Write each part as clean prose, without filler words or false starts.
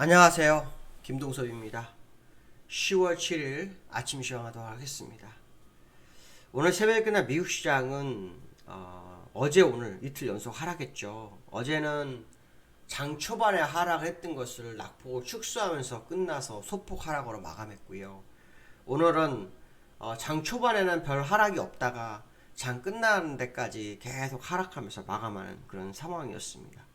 안녕하세요. 김동섭입니다. 10월 7일 아침 시황하도록 하겠습니다. 오늘 새벽에 끝난 미국 시장은 어제 오늘 이틀 연속 하락했죠. 어제는 장 초반에 하락했던 것을 낙폭을 축소하면서 끝나서 소폭 하락으로 마감했고요. 오늘은 장 초반에는 별 하락이 없다가 장 끝나는 데까지 계속 하락하면서 마감하는 그런 상황이었습니다.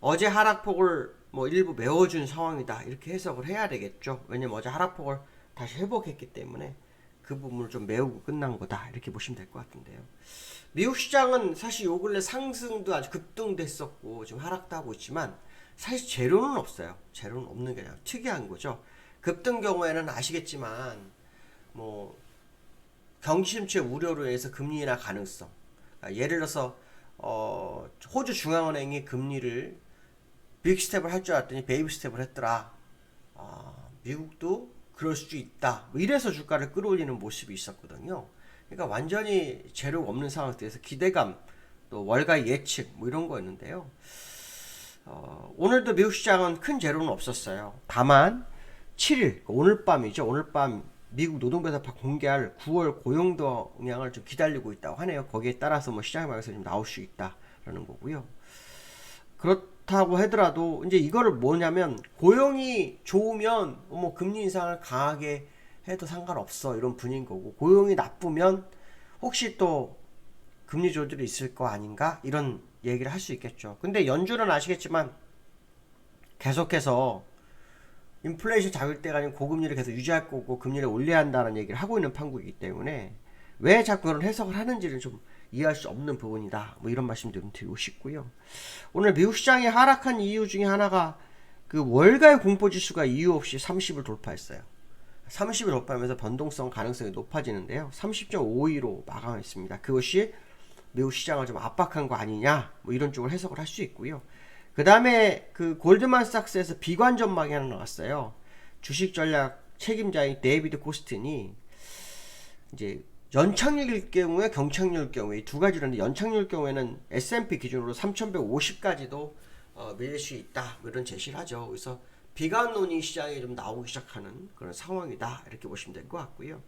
어제 하락폭을 일부 메워준 상황이다 이렇게 해석을 해야 되겠죠. 왜냐면 어제 하락폭을 다시 회복했기 때문에 그 부분을 좀 메우고 끝난 거다 이렇게 보시면 될 것 같은데요. 미국 시장은 사실 요 근래 상승도 아주 급등됐었고 지금 하락도 하고 있지만 사실 재료는 없어요. 재료는 없는 게 아니라 특이한 거죠. 급등 경우에는 아시겠지만 경기 침체 우려로 인해서 금리 인하 가능성. 예를 들어서 호주 중앙은행이 금리를 빅 스텝을 할 줄 알았더니 베이비 스텝을 했더라. 미국도 그럴 수도 있다. 이래서 주가를 끌어올리는 모습이 있었거든요. 그러니까 완전히 재료가 없는 상황에서 기대감, 또 월가 예측 이런 거였는데요. 오늘도 미국 시장은 큰 재료는 없었어요. 다만 7일 오늘 밤이죠. 오늘 밤 미국 노동부에서 공개할 9월 고용 동향을 좀 기다리고 있다고 하네요. 거기에 따라서 시장 방에서 좀 나올 수 있다라는 거고요. 그렇다고 하더라도 이제 이거를 뭐냐면 고용이 좋으면 금리 인상을 강하게 해도 상관없어 이런 분위기인 거고, 고용이 나쁘면 혹시 또 금리 조절이 있을 거 아닌가 이런 얘기를 할 수 있겠죠. 근데 연준은 아시겠지만 계속해서 인플레이션 잡을 때가 아닌 고금리를 계속 유지할 거고 금리를 올려야 한다는 얘기를 하고 있는 판국이기 때문에 왜 자꾸 그런 해석을 하는지를 좀 이해할 수 없는 부분이다. 이런 말씀 좀 드리고 싶고요. 오늘 미국 시장이 하락한 이유 중에 하나가 그 월가의 공포지수가 이유 없이 30을 돌파했어요. 30을 돌파하면서 변동성 가능성이 높아지는데요. 30.52로 마감했습니다. 그것이 미국 시장을 좀 압박한 거 아니냐 이런 쪽으로 해석을 할 수 있고요. 그 다음에 그 골드만삭스에서 비관 전망이 하나 나왔어요. 주식 전략 책임자인 데이비드 코스틴이 이제 연착륙일 경우에 경착륙일 경우에 이 두 가지라는데, 연착륙일 경우에는 S&P 기준으로 3150까지도 밀릴 수 있다 이런 제시를 하죠. 그래서 비관론이 시장에 좀 나오기 시작하는 그런 상황이다 이렇게 보시면 될 것 같고요.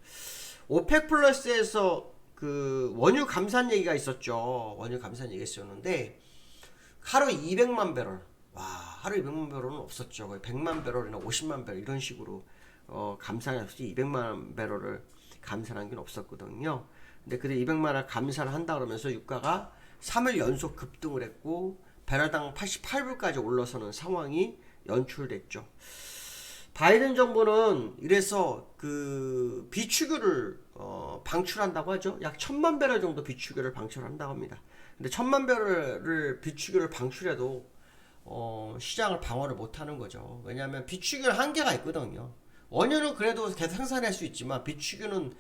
오펙 플러스에서 그 원유 감산 얘기가 있었죠. 원유 감산 얘기가 있었는데 하루 200만 배럴, 하루 200만 배럴은 없었죠. 거의 100만 배럴이나 50만 배럴 이런 식으로 감산했지 200만 배럴을 감산한 게 없었거든요. 근데 그때 200만 원 감산을 한다 그러면서 유가가 3일 연속 급등을 했고 배럴당 88불까지 올라서는 상황이 연출됐죠. 바이든 정부는 이래서 그 비축유를 방출한다고 하죠. 약 1000만 배럴 정도 비축유를 방출한다고 합니다. 근데 1000만 배럴을 비축유를 방출해도 시장을 방어를 못하는 거죠. 왜냐하면 비축유는 한계가 있거든요. 원유는 그래도 계속 생산할 수 있지만 비축유는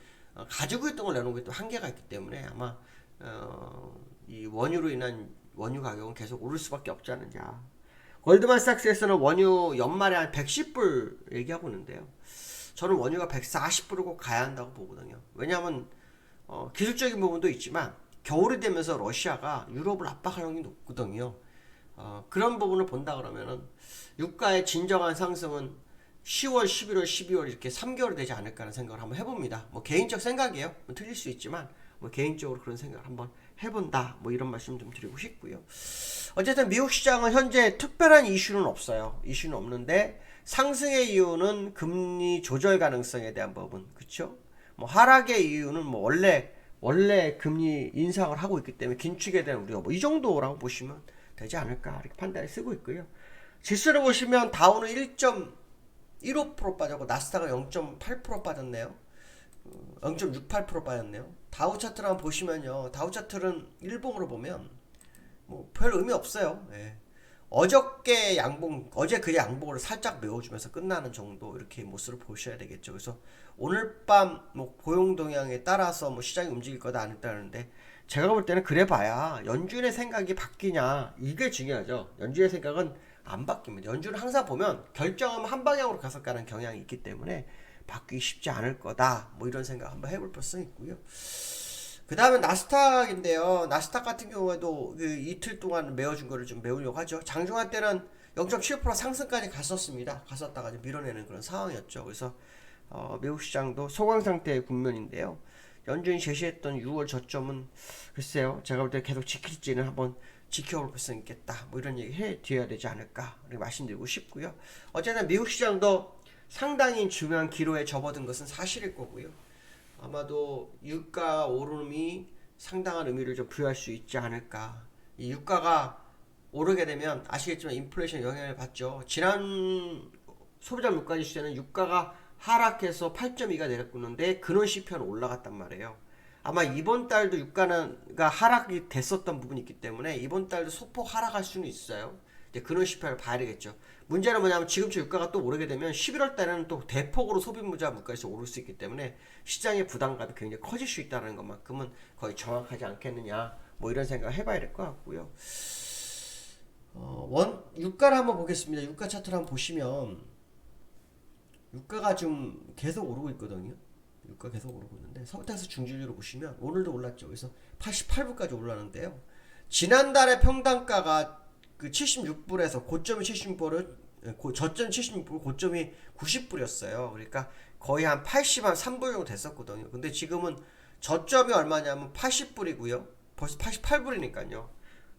가지고 있던 걸 내놓은 게 또 한계가 있기 때문에 아마 이 원유로 인한 원유 가격은 계속 오를 수밖에 없지 않느냐. 골드만삭스에서는 원유 연말에 한 110불 얘기하고 있는데요. 저는 원유가 140불을 꼭 가야 한다고 보거든요. 왜냐하면 기술적인 부분도 있지만 겨울이 되면서 러시아가 유럽을 압박하는 게 높거든요. 그런 부분을 본다 그러면은 유가의 진정한 상승은 10월, 11월, 12월 이렇게 3개월이 되지 않을까 하는 생각을 한번 해봅니다. 개인적 생각이에요. 틀릴 수 있지만 개인적으로 그런 생각을 한번 해본다. 이런 말씀 좀 드리고 싶고요. 어쨌든 미국 시장은 현재 특별한 이슈는 없어요. 이슈는 없는데 상승의 이유는 금리 조절 가능성에 대한 부분, 그렇죠? 하락의 이유는 원래 금리 인상을 하고 있기 때문에 긴축에 대한 우려가 이 정도라고 보시면 되지 않을까 이렇게 판단을 쓰고 있고요. 지수를 보시면 다우는 1.15% 빠졌고 나스닥은 0.8% 빠졌네요. 0.68% 빠졌네요. 다우 차트를 한번 보시면요. 다우 차트는 일봉으로 보면 별 의미 없어요. 예. 어저께 양봉, 어제 그 양봉을 살짝 메워주면서 끝나는 정도 이렇게 모습을 보셔야 되겠죠. 그래서 오늘 밤 고용 동향에 따라서 시장이 움직일 거다 안 했다는데 제가 볼 때는 그래 봐야 연준의 생각이 바뀌냐 이게 중요하죠. 연준의 생각은 안 바뀝니다. 연준은 항상 보면 결정은 한 방향으로 가서 가는 경향이 있기 때문에 바뀌기 쉽지 않을 거다. 이런 생각 한번 해볼 필요성이 있고요. 그 다음에 나스닥인데요. 나스닥 같은 경우에도 그 이틀 동안 메워준 거를 좀 메우려고 하죠. 장중한 때는 0.7% 상승까지 갔었습니다. 갔었다가 이제 밀어내는 그런 상황이었죠. 그래서 미국 시장도 소강 상태의 국면인데요. 연준이 제시했던 6월 저점은 글쎄요. 제가 볼 때 계속 지킬지는 한번 지켜볼 필요성이 있겠다. 뭐 이런 얘기 해드려야 되지 않을까 말씀드리고 싶고요. 어쨌든 미국 시장도 상당히 중요한 기로에 접어든 것은 사실일 거고요. 아마도 유가 오름이 상당한 의미를 좀 부여할 수 있지 않을까. 이 유가가 오르게 되면 아시겠지만 인플레이션 영향을 받죠. 지난 소비자 물가지수 때는 유가가 하락해서 8.2가 내렸는데 근원 CPI는 올라갔단 말이에요. 아마 이번 달도 유가가 하락이 됐었던 부분이 있기 때문에 이번 달도 소폭 하락할 수는 있어요. 이제 근원 CPI를 봐야 되겠죠. 문제는 뭐냐면 지금처럼 유가가 또 오르게 되면 11월 달에는 또 대폭으로 소비자 물가에서 오를 수 있기 때문에 시장의 부담감이 굉장히 커질 수 있다는 것만큼은 거의 정확하지 않겠느냐. 뭐 이런 생각을 해봐야 될 것 같고요. 유가를 한번 보겠습니다. 유가 차트를 한번 보시면 유가가 좀 계속 오르고 있거든요. 유가 계속 오르고 있는데 서부텍스 중진율로 보시면 오늘도 올랐죠. 그래서 88불까지 올랐는데요. 지난달에 평당가가 그 76불에서 고점이 76불을 저점 76불, 고점이 90불이었어요. 그러니까 거의 한 3불 정도 됐었거든요. 근데 지금은 저점이 얼마냐면 80불이고요. 벌써 88불이니까요.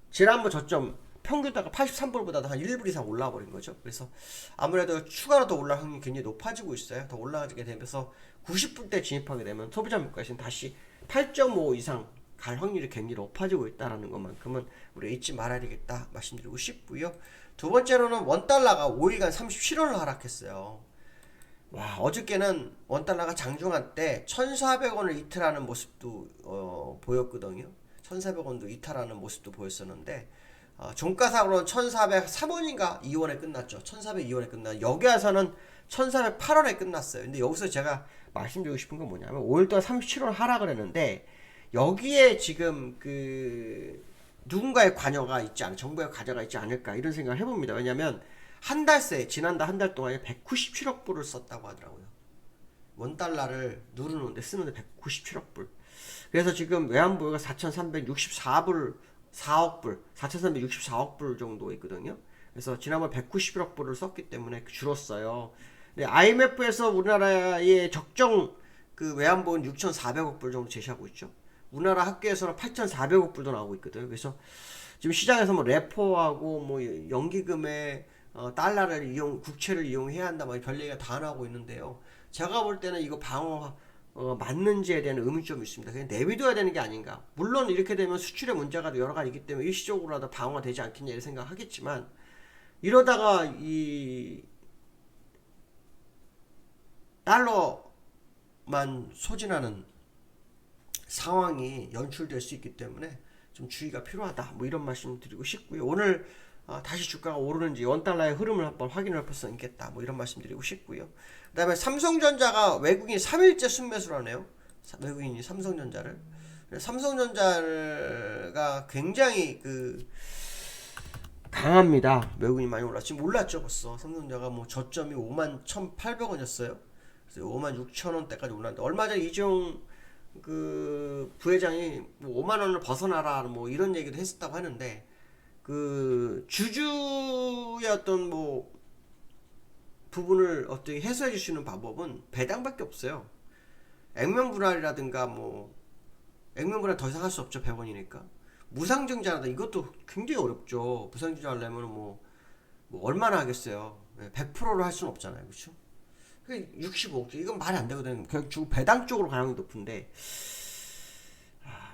지난번 저점 평균가가 83불보다도 한 1불 이상 올라와 버린 거죠. 그래서 아무래도 추가로 더 올라갈 확률이 굉장히 높아지고 있어요. 더 올라가게 되면서 90불대 진입하게 되면 소비자 물가에서는 다시 8.5 이상 갈 확률이 굉장히 높아지고 있다는 것만큼은 우리가 잊지 말아야 되겠다 말씀드리고 싶고요. 두 번째로는 원달러가 5일간 37원을 하락했어요. 와, 어저께는 원달러가 장중한 때 1,400원을 이탈하는 모습도 보였거든요. 1,400원도 이탈하는 모습도 보였었는데 종가상으로는 1,403원인가 2원에 끝났죠. 1,402원에 끝나. 여기 와서는 1,408원에 끝났어요. 근데 여기서 제가 말씀드리고 싶은 건 뭐냐면 5일 동안 37원 하락을 했는데 여기에 지금 그 누군가의 관여가 있지 않을까, 정부의 관여가 있지 않을까 이런 생각을 해봅니다. 왜냐하면 한 달 새, 지난달 한 달 동안에 197억 불을 썼다고 하더라고요. 원달러를 누르는데 쓰는데 197억 불. 그래서 지금 외환보유가 4,364불 4억 불, 4,364억 불 정도 있거든요. 그래서 지난번 191억 불을 썼기 때문에 줄었어요. 근데 IMF에서 우리나라의 적정 그 외환보유는 6,400억 불 정도 제시하고 있죠. 우리나라 학계에서는 8,400억 불도 나오고 있거든요. 그래서 지금 시장에서 뭐 레포하고 뭐 연기금에 달러를 국채를 이용해야 한다, 뭐 별 얘기가 다 나오고 있는데요. 제가 볼 때는 이거 방어 맞는지에 대한 의문점이 있습니다. 그냥 내비둬야 되는 게 아닌가. 물론 이렇게 되면 수출의 문제가 여러 가지 있기 때문에 일시적으로라도 방어가 되지 않겠냐 이런 생각하겠지만 이러다가 이 달러만 소진하는 상황이 연출될 수 있기 때문에 좀 주의가 필요하다. 뭐 이런 말씀 드리고 싶고요. 오늘 다시 주가가 오르는지 원달러의 흐름을 한번 확인할 필요성이 있겠다. 뭐 이런 말씀 드리고 싶고요. 그 다음에 삼성전자가 외국인이 3일째 순매수를 하네요. 외국인이 삼성전자를. 삼성전자가 굉장히 강합니다. 외국인이 많이 올랐죠. 지금 올랐죠 벌써. 삼성전자가 뭐 저점이 51,800원이었어요. 그래서 56,000원대까지 올랐는데 얼마 전에 이종 그 부회장이 뭐 5만원을 벗어나라 뭐 이런 얘기도 했었다고 하는데 그 주주의 어떤 뭐 부분을 어떻게 해소해 줄 수 있는 방법은 배당밖에 없어요. 액면분할이라든가 뭐 액면분할 더 이상 할 수 없죠. 100원이니까. 무상증자라든가 이것도 굉장히 어렵죠. 무상증자 하려면 뭐 얼마나 하겠어요. 100%로 할 수는 없잖아요. 그렇죠? 65억 이건 말이 안 되거든요. 결국 배당 쪽으로 가능성이 높은데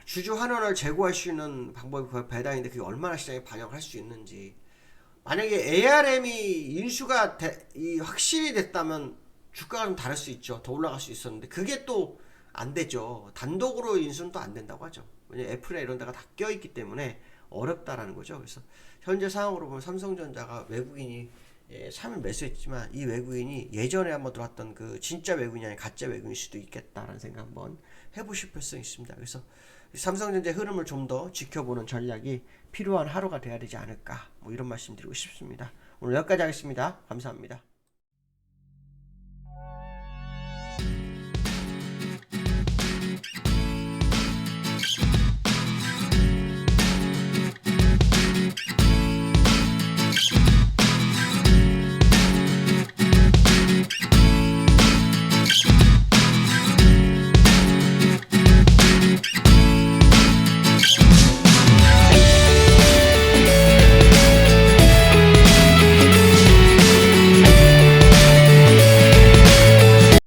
주주 환원을 제고할 수 있는 방법이 그 배당인데 그게 얼마나 시장에 반영을 할 수 있는지. 만약에 ARM이 인수가 확실히 됐다면 주가가 좀 다를 수 있죠. 더 올라갈 수 있었는데 그게 또 안 되죠. 단독으로 인수는 또 안 된다고 하죠. 왜냐면 애플이나 이런 데가 다 껴있기 때문에 어렵다라는 거죠. 그래서 현재 상황으로 보면 삼성전자가 외국인이 3일 매수했지만 이 외국인이 예전에 한번 들어왔던 그 진짜 외국인이 아니라 가짜 외국인일 수도 있겠다라는 생각 한번 해보실 필요성이 있습니다. 그래서 삼성전자의 흐름을 좀 더 지켜보는 전략이 필요한 하루가 돼야 되지 않을까 뭐 이런 말씀 드리고 싶습니다. 오늘 여기까지 하겠습니다. 감사합니다.